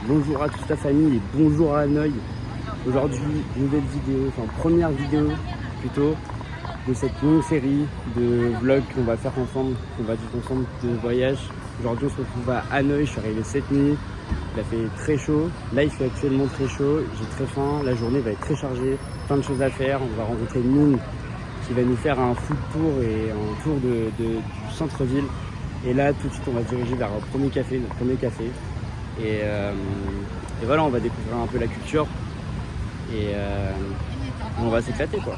Bonjour à toute la famille et bonjour à Hanoï. Aujourd'hui, nouvelle vidéo, enfin première vidéo plutôt de cette longue série de vlogs qu'on va faire ensemble, qu'on va vivre ensemble de voyage. Aujourd'hui, on se retrouve à Hanoï, je suis arrivé cette nuit, il a fait très chaud. Là, il fait actuellement très chaud, j'ai très faim, la journée va être très chargée, plein de choses à faire. On va rencontrer Mine qui va nous faire un food tour et un tour du centre-ville. Et là, tout de suite, on va se diriger vers notre premier café. Et voilà, on va découvrir un peu la culture et on va s'éclater quoi.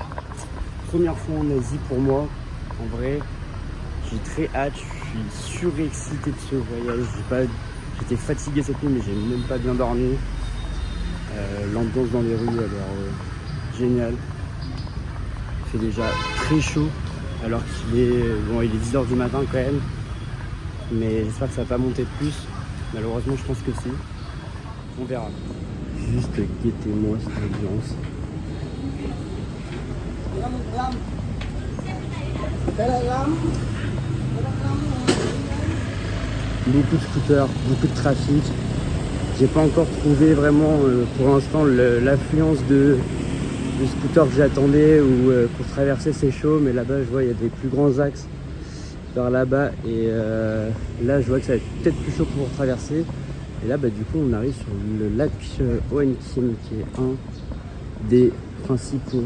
Première fois en Asie pour moi, en vrai, j'ai très hâte, je suis surexcité de ce voyage. J'étais fatigué cette nuit mais j'ai même pas bien dormi. L'ambiance dans les rues a l'air géniale. Il fait déjà très chaud alors qu'il est, bon, il est 10 h du matin quand même. Mais j'espère que ça va pas monter plus. Malheureusement, je pense que si. On verra. Juste guettez-moi cette ambiance. Beaucoup de scooters, beaucoup de trafic. J'ai pas encore trouvé vraiment pour l'instant l'affluence de scooters que j'attendais ou pour traverser c'est chaud. Mais là-bas, je vois il y a des plus grands axes vers là-bas et là je vois que ça va être peut-être plus chaud pour traverser. Et là, du coup, on arrive sur le lac Hoan Kiem, qui est un des principaux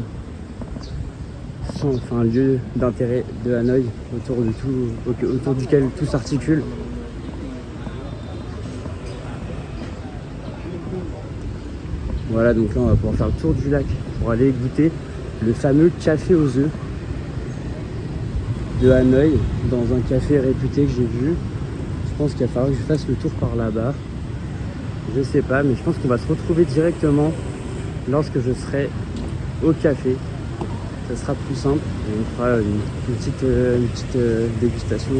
lieux d'intérêt de Hanoï, autour duquel tout s'articule. Voilà, donc là, on va pouvoir faire le tour du lac pour aller goûter le fameux café aux œufs de Hanoï, dans un café réputé que j'ai vu. Je pense qu'il va falloir que je fasse le tour par là-bas. Je sais pas, mais je pense qu'on va se retrouver directement lorsque je serai au café. Ça sera plus simple et on fera une petite dégustation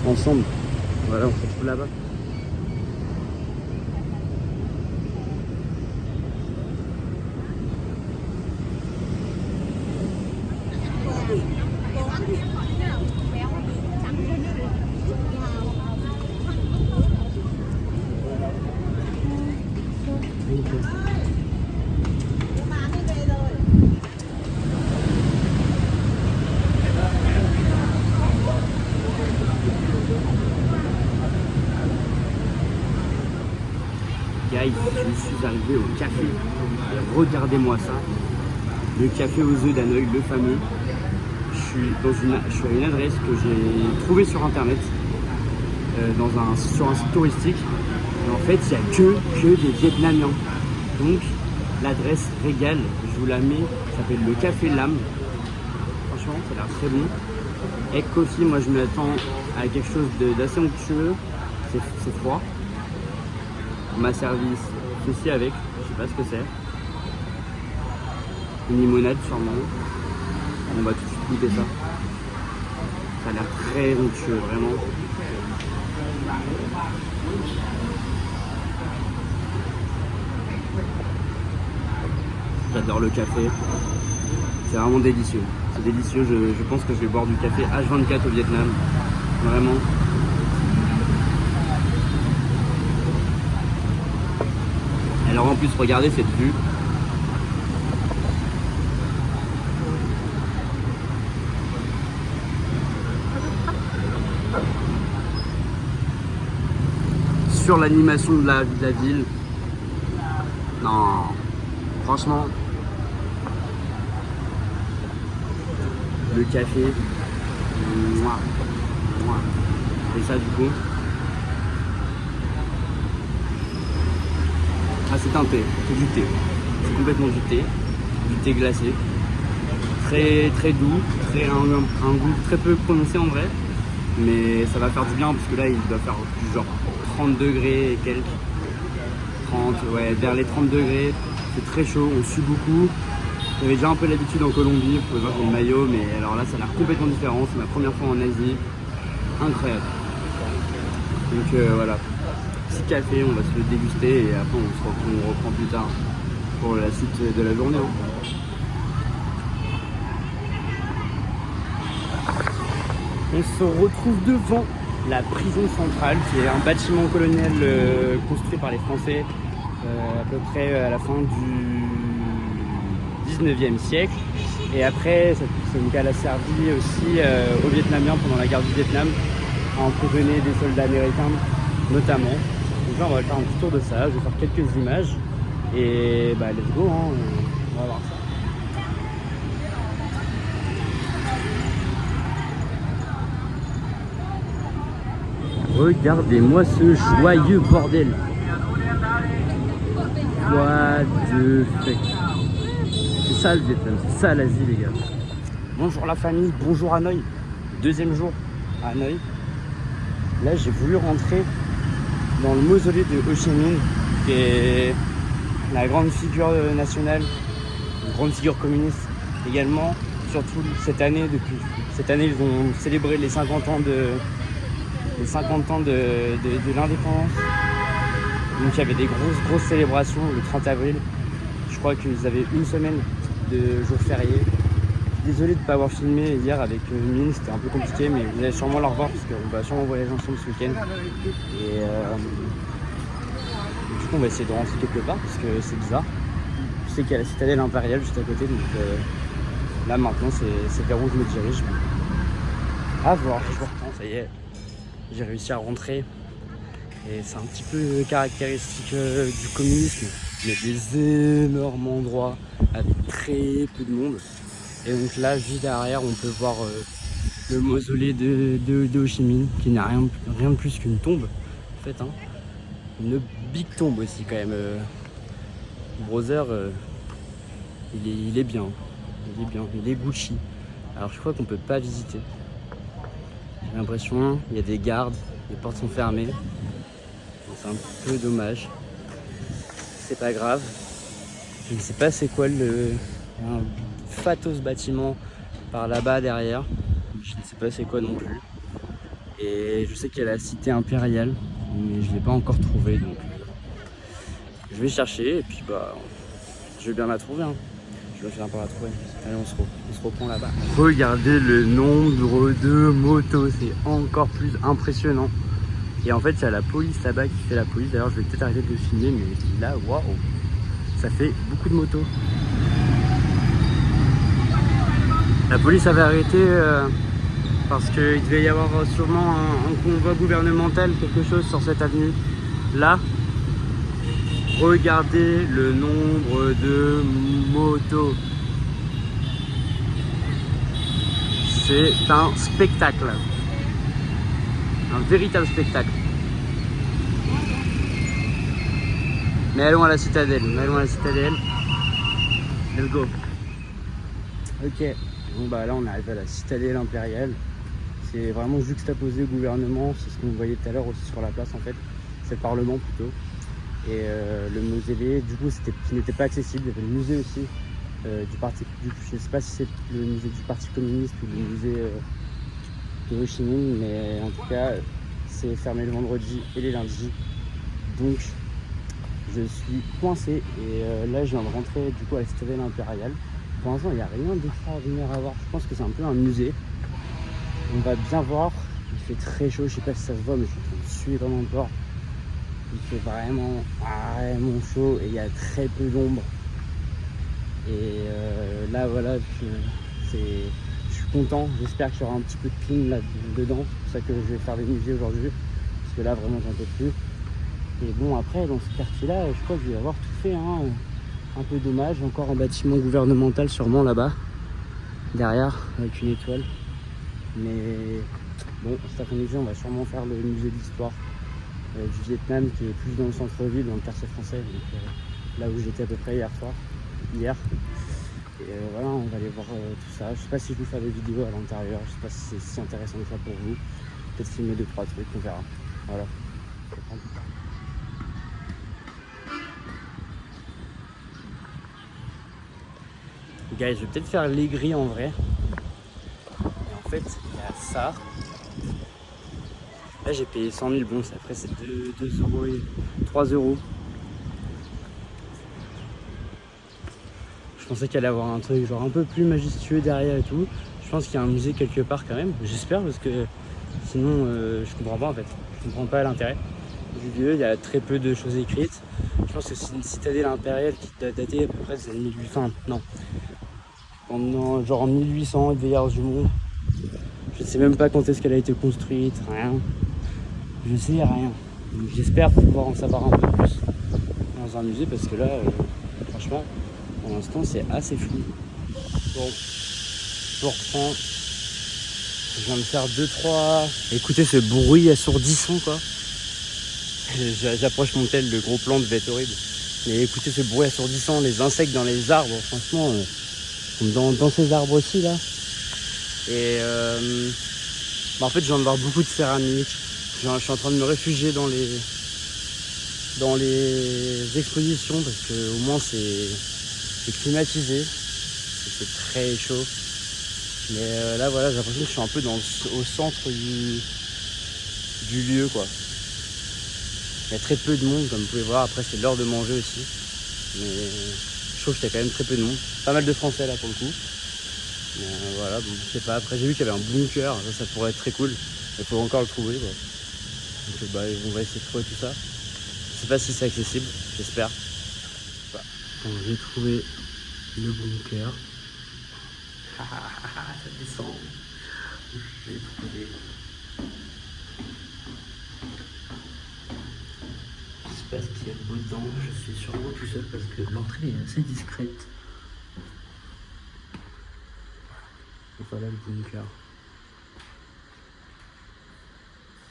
ensemble. Voilà, on se retrouve là-bas. Guys, je suis arrivé au café et regardez-moi ça, le café aux œufs d'Hanoï, le fameux. Je suis à une adresse que j'ai trouvée sur internet, sur un site touristique. Et en fait, il n'y a que des Vietnamiens. Donc l'adresse régale, je vous la mets, ça s'appelle le Café Lam. Franchement, ça a l'air très bon. Egg coffee, moi je m'attends à quelque chose d'assez onctueux, c'est froid. On m'a servi ceci avec, je sais pas ce que c'est. Une limonade sûrement. On va tout de suite goûter ça. Ça a l'air très onctueux, vraiment. J'adore le café. C'est vraiment délicieux. C'est délicieux, je pense que je vais boire du café H24 au Vietnam. Vraiment. Alors en plus, regardez cette vue. Sur l'animation de la ville. Non, franchement, le café, mouah, mouah. Et ça du coup. Ah, c'est un thé, c'est du thé. C'est complètement du thé glacé. Très très doux, un goût très peu prononcé en vrai. Mais ça va faire du bien parce que là il doit faire du genre 30 degrés et quelques. 30, ouais, vers les 30 degrés. C'est très chaud, on sue beaucoup. J'avais déjà un peu l'habitude en Colombie, vous pouvez voir le maillot, mais alors là ça a l'air complètement différent. C'est ma première fois en Asie. Incroyable. Donc voilà. Petit café, on va se le déguster et après on reprend plus tard pour la suite de la journée. On se retrouve devant la prison centrale, qui est un bâtiment colonial construit par les Français à peu près à la fin du 19e siècle. Et après, elle a servi aussi aux Vietnamiens pendant la guerre du Vietnam, à emprisonner des soldats américains notamment. Donc là, on va faire un petit tour de ça, je vais faire quelques images. Et bah, let's go, hein, on va voir ça. Regardez-moi ce joyeux bordel. What the fuck. C'est ça le Vietnam, c'est ça l'Asie les gars. Bonjour la famille, bonjour Hanoï. Deuxième jour à Hanoï. Là j'ai voulu rentrer dans le mausolée de Ho Chi Minh, qui est la grande figure nationale, une grande figure communiste également. Surtout cette année, ils ont célébré les 50 ans de l'indépendance. Donc il y avait des grosses célébrations le 30 avril. Je crois qu'ils avaient une semaine de jours fériés. Désolé de ne pas avoir filmé hier avec Mine, c'était un peu compliqué, mais vous allez sûrement la revoir parce qu'on va sûrement voyager ensemble ce week-end. Et du coup on va essayer de rentrer quelque part parce que c'est bizarre. Je sais qu'il y a la citadelle impériale juste à côté, donc là maintenant c'est vers où je me dirige. À voir, je reprends, ça y est. J'ai réussi à rentrer et c'est un petit peu caractéristique du communisme. Il y a des énormes endroits avec très peu de monde. Et donc là, juste derrière, on peut voir le mausolée de Ho Chi Minh, qui n'a rien de plus qu'une tombe, en fait. Hein. Une big tombe aussi, quand même. Brother, il est bien. Il est bien, il est Gucci. Alors je crois qu'on peut pas visiter. J'ai l'impression, il y a des gardes, les portes sont fermées. C'est un peu dommage. C'est pas grave. Je ne sais pas c'est quoi un fatos bâtiment par là-bas derrière. Je ne sais pas c'est quoi non plus. Et je sais qu'il y a la cité impériale, mais je ne l'ai pas encore trouvée. Donc je vais chercher et puis bah je vais bien la trouver. Hein. Je vais finir par la trouver. Allez, on se reprend là-bas. Regardez le nombre de motos, c'est encore plus impressionnant. Et en fait, il y a la police là-bas qui fait la police. D'ailleurs, je vais peut-être arrêter de le filmer, mais là, waouh, ça fait beaucoup de motos. La police avait arrêté parce qu'il devait y avoir sûrement un convoi gouvernemental, quelque chose sur cette avenue. Là, regardez le nombre de motos. C'est un spectacle. Un véritable spectacle. Mais allons à la citadelle. Let's go. Ok. Bon bah là on arrive à la citadelle impériale. C'est vraiment juxtaposé au gouvernement. C'est ce qu'on voyait tout à l'heure aussi sur la place en fait. C'est le parlement plutôt. Et le mausolée, du coup, qui n'était pas accessible. Il y avait le musée aussi du parti. Je ne sais pas si c'est le musée du Parti communiste ou le musée de Ho Chi Minh, mais en tout cas, c'est fermé le vendredi et les lundis. Donc, je suis coincé. Et là, je viens de rentrer du coup à la citadelle impériale. Pour l'instant, il n'y a rien d'extraordinaire à voir. Je pense que c'est un peu un musée. On va bien voir. Il fait très chaud. Je ne sais pas si ça se voit, mais je suis en train de suer dans mon corps. Il fait vraiment chaud et il y a très peu d'ombre. Et là voilà, je suis content. J'espère qu'il y aura un petit peu de clean là dedans. C'est pour ça que je vais faire des musées aujourd'hui. Parce que là vraiment j'en peux plus. Et bon après dans ce quartier là, je crois que je vais avoir tout fait. Hein. Un peu dommage, encore un bâtiment gouvernemental sûrement là-bas. Derrière avec une étoile. Mais bon, cet après-midi on va sûrement faire le musée de l'histoire. Du Vietnam qui est plus dans le centre-ville, dans le quartier français, donc là où j'étais à peu près hier. Et voilà, on va aller voir tout ça. Je sais pas si je vais faire des vidéos à l'intérieur, je sais pas si c'est si intéressant que ça pour vous. Peut-être filmer 2-3 trucs, on verra. Voilà. Guys, je vais peut-être faire les grilles en vrai. Et en fait, il y a ça. Là j'ai payé 100 000, bon après c'est 2 euros et 3 euros. Je pensais qu'il allait avoir un truc genre un peu plus majestueux derrière et tout. Je pense qu'il y a un musée quelque part quand même, j'espère parce que Sinon, je comprends pas en fait. Je comprends pas l'intérêt du lieu. Il y a très peu de choses écrites. Je pense que c'est une citadelle impériale qui doit dater à peu près des années 1800. Non. Pendant genre en 1800, il devait y avoir du monde. Je ne sais même pas quand est-ce qu'elle a été construite, rien. Je sais rien. Donc, j'espère pouvoir en savoir un peu plus dans un musée parce que là, franchement, pour l'instant, c'est assez flou. Bon, je reprends. Je viens de faire 2-3. Écoutez ce bruit assourdissant quoi. J'approche mon tel, le gros plan devait être horrible. Mais écoutez ce bruit assourdissant, les insectes dans les arbres, franchement, dans ces arbres aussi là. Et en fait, je viens de voir beaucoup de céramique. Je suis en train de me réfugier dans les expositions parce que au moins c'est climatisé. C'est très chaud. Mais là voilà, j'ai l'impression que je suis un peu au centre du lieu quoi. Il y a très peu de monde comme vous pouvez voir, après c'est l'heure de manger aussi. Mais je trouve qu'il y a quand même très peu de monde. Pas mal de Français là pour le coup. Mais voilà, bon, je sais pas, après j'ai vu qu'il y avait un bunker, ça pourrait être très cool. Il faut encore le trouver quoi. Donc on va essayer de trouver tout ça. Je sais pas si c'est accessible, j'espère. Voilà. Donc j'ai trouvé le bunker. Ça descend. Je l'ai trouvé. Je sais pas ce qu'il y a dedans. Je suis sûrement tout seul parce que l'entrée est assez discrète. Et voilà le bunker.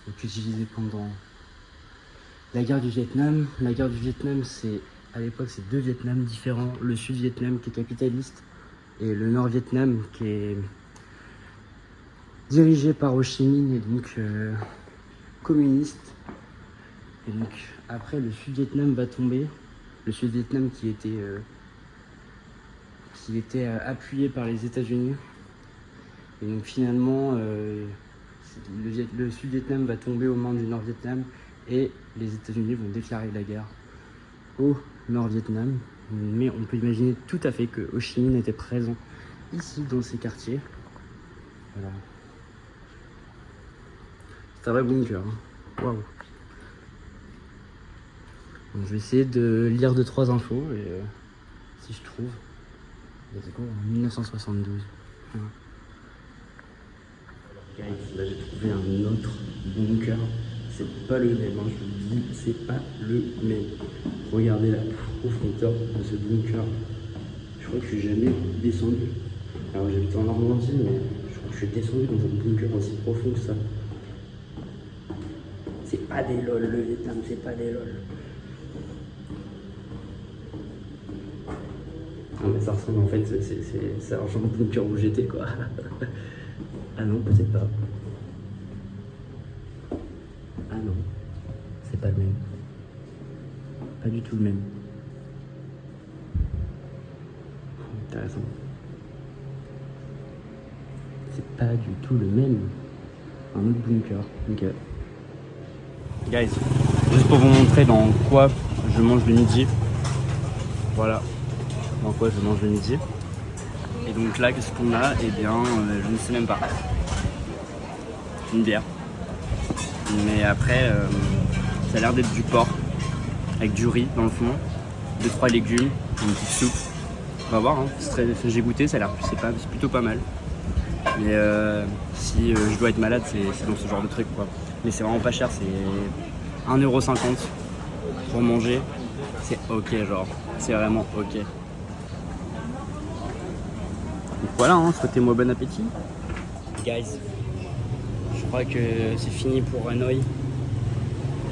Donc utilisé pendant la guerre du Vietnam. La guerre du Vietnam, à l'époque, c'est deux Vietnams différents. Le Sud-Vietnam qui est capitaliste et le Nord-Vietnam qui est dirigé par Ho Chi Minh et donc communiste. Et donc après le Sud-Vietnam va tomber. Le Sud-Vietnam qui était appuyé par les États-Unis. Et donc finalement le Sud-Vietnam va tomber aux mains du Nord-Vietnam et les États-Unis vont déclarer la guerre au Nord-Vietnam. Mais on peut imaginer tout à fait que Ho Chi Minh était présent ici dans ces quartiers. Voilà. C'est un vrai bunker. Hein. Waouh. Donc, je vais essayer de lire 2-3 infos et si je trouve. C'est quoi en 1972. Voilà. Guys, là j'ai trouvé un autre bunker. C'est pas le même, hein, je vous le dis, c'est pas le même. Regardez la profondeur de ce bunker. Je crois que je suis jamais descendu. Alors j'habite en Normandie, mais je crois que je suis descendu dans un bunker aussi profond que ça. C'est pas des lol, le Vietnam, c'est pas des lol. Ah mais ça ressemble en fait, c'est un genre de bunker où j'étais quoi. Ah non, peut-être pas. Ah non, c'est pas le même. Pas du tout le même. Intéressant. C'est pas du tout le même. Un autre bunker. Ok. Guys, juste pour vous montrer dans quoi je mange le midi. Voilà. Dans quoi je mange le midi. Et donc là, qu'est-ce qu'on a? Eh bien, je ne sais même pas. Une bière. Mais après, ça a l'air d'être du porc. Avec du riz dans le fond. 2-3 légumes. Une petite soupe. On va voir, hein. J'ai goûté, ça a l'air c'est plutôt pas mal. Mais si je dois être malade, c'est dans ce genre de truc quoi. Mais c'est vraiment pas cher, c'est 1,50€ pour manger. C'est ok genre, c'est vraiment ok. Donc voilà, hein, souhaitez-moi bon appétit. Guys, je crois que c'est fini pour Hanoï.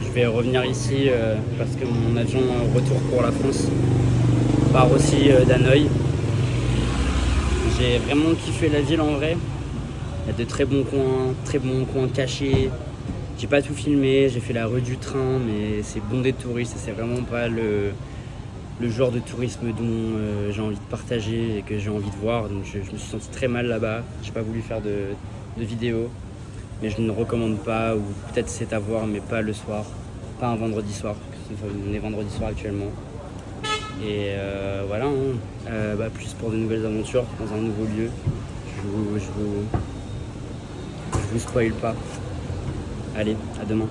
Je vais revenir ici parce que mon avion retour pour la France part aussi d'Hanoï. J'ai vraiment kiffé la ville en vrai. Il y a de très bons coins cachés. J'ai pas tout filmé, j'ai fait la rue du train, mais c'est bondé de touristes et c'est vraiment pas le genre de tourisme dont j'ai envie de partager et que j'ai envie de voir. Donc je me suis senti très mal là-bas. J'ai pas voulu faire de vidéos, mais je ne recommande pas, ou peut-être c'est à voir, mais pas le soir, pas un vendredi soir, parce que on est vendredi soir actuellement. Et voilà, hein. Plus pour de nouvelles aventures dans un nouveau lieu. Je vous spoil pas. Allez, à demain.